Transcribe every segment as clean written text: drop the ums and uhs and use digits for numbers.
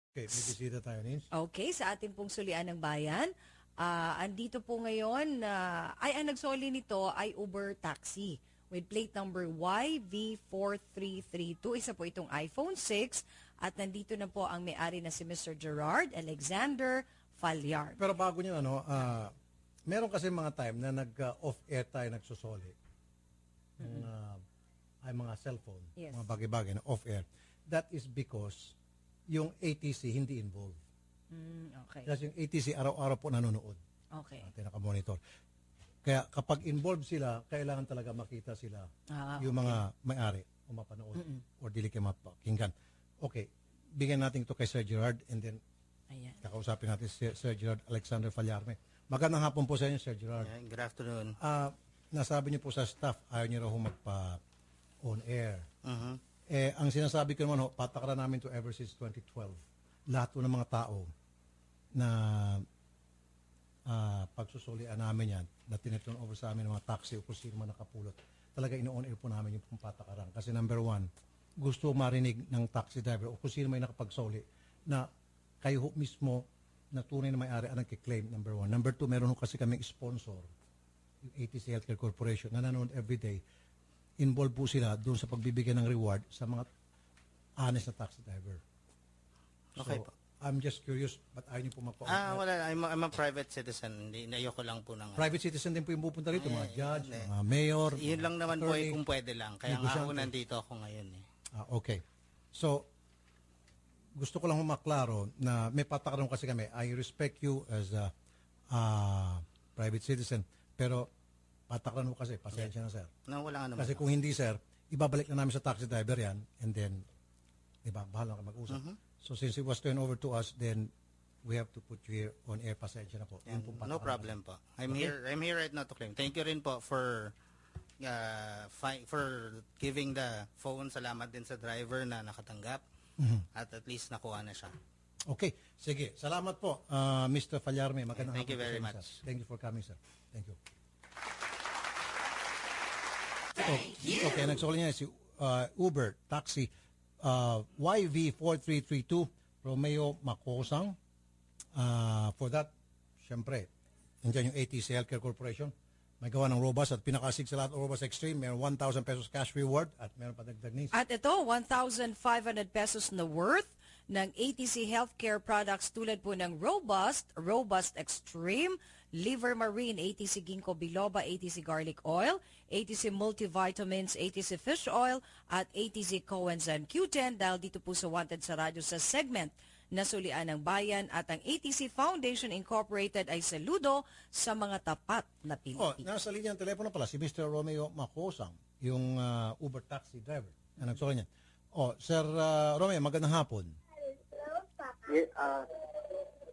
Okay, may bisita tayo, Nins. Okay, sa ating pong sulian ng bayan, andito po ngayon, ang nagsoli nito ay Uber Taxi with plate number YV4332. Isa po itong iPhone 6 at nandito na po ang may-ari na si Mr. Gerard Alexander Falyar. Pero bago niyan, meron kasi mga time na nag-off-air tayo nagsusoli. Ay mga cellphone, Yes. mga bagay-bagay na off-air. That is because yung ATC hindi involved. Okay. Kasi yung ATC araw-araw po nanonood. Okay. Naka-monitor. Kaya kapag involved sila, kailangan talaga makita sila yung mga may-ari o mapanood or dili kayo mapakinggan. Okay, bigyan natin ito kay Sir Gerard and then Ayan. kakausapin natin si Sir Gerard Alexander Falyarme. Magandang hapon po sa inyo, Sir Gerard. Yeah, good afternoon. Nasabi niyo po sa staff, ayaw niyo raw magpa-on air. Uh-huh. Ang sinasabi ko naman, patakaran namin to ever since 2012. Lahat ng mga tao na pagsusulian namin yan, na tineturn over sa amin ng mga taxi o kung sino man nakapulot, talaga ino-on air po namin yung patakaran. Kasi number one, gusto marinig ng taxi driver o kung sino may nakapagsuli na kayo mismo na tunay na may-ari ang nagkiklaim, number one. Number two, meron kasi kaming sponsor, yung ATC Healthcare Corporation, na nanonood everyday. Involved po sila doon sa pagbibigyan ng reward sa mga honest na taxi driver. Okay So, po. I'm just curious, but ayaw niyo po Wala. I'm a private citizen. Hindi, ayoko lang po ng... Private citizen din po yung pupunta rito, mga judge, mga mayor, Yun lang naman po attorney. kung pwede lang. Kaya nga ako negosyante. nandito ako ngayon eh. Okay. So, gusto ko lang humaklaro na may patakaran kasi kami. I respect you as a private citizen, pero patakaran mo kasi, pasensya na sir. No, wala nga naman. Kasi kung hindi sir, ibabalik na namin sa taxi driver yan and then, diba, bahala ka mag-usap. So since it was turned over to us, then we have to put you here on air, pasensya na po. Yeah, Yun pong no patakaran. problem po. I'm here right now to claim. Thank you rin po for giving the phone. Salamat din sa driver na nakatanggap. At least nakuha na siya. Okay, sige. Salamat po, Mr. Falyarme. Magandang Thank you hapon po very sa inyo, much. sir. Thank you for coming, sir. Thank you. Okay, nagsukli niya si Uber Taxi YV4332 Romeo Macosang. For that, syempre, nandiyan yung ATC Healthcare Corporation. May gawa ng Robust at pinakasig sa lahat ng Robust Extreme. Meron 1,000 pesos cash reward at meron pa dagdag nis. At ito, 1,500 pesos na worth ng ATC Healthcare products tulad po ng Robust, Robust Extreme, Liver Marine, ATC Ginkgo Biloba, ATC Garlic Oil, ATC Multivitamins, ATC Fish Oil, at ATC Coenzyme Q10 dahil dito po sa Wanted sa radyo sa segment na sulian ng bayan at ang ATC Foundation Incorporated ay saludo sa mga tapat na Pilipino. Nasa linya ng telepono pala si Mr. Romeo Macosang, yung Uber taxi driver na nagsukli niya. Sir Romeo, magandang hapon.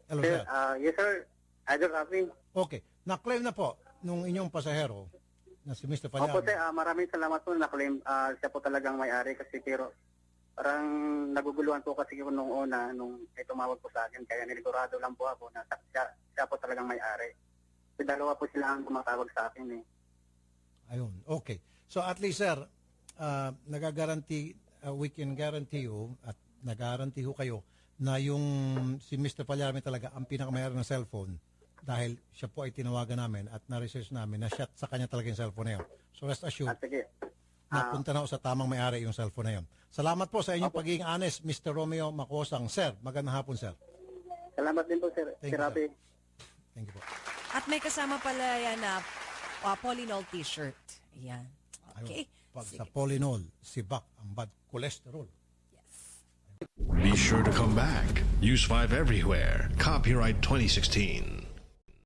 Hello, Sir, sir. yes sir, Idol Rafi. Okay, na-claim na po nung inyong pasahero na si Mr. Opo Falyarme. sir, maraming salamat po na-claim. Siya po talagang may-ari kasi pero parang naguguluhan po kasi ko nung una, nung may tumawag po sa akin. Kaya niligurado lang po ako na siya po talagang may-ari. So, dalawa po sila ang tumatawag sa akin eh. Ayun, okay. So at least sir, we can guarantee you at nag-guarantee ho kayo na yung si Mr. Falyarme talaga ang pinakamayari ng cellphone dahil siya po ay tinawagan namin at na-research namin na siya sa kanya talaga yung cellphone na yun. So rest assured, Sige. napunta na ako sa tamang may-ari yung cellphone na yun. Salamat po sa inyong pagiging honest, Mr. Romeo Macosang. Sir, magandang hapon, sir. Salamat din po sir, Thank Sir you, Rafi. sir. Thank you po. At may kasama pala yan na Polinol t-shirt. Ayan. Okay. Ayun, pag Sige. sa Polinol, sibak ang bad cholesterol. Yes. Be sure to come back. Use 5 everywhere. Copyright 2016.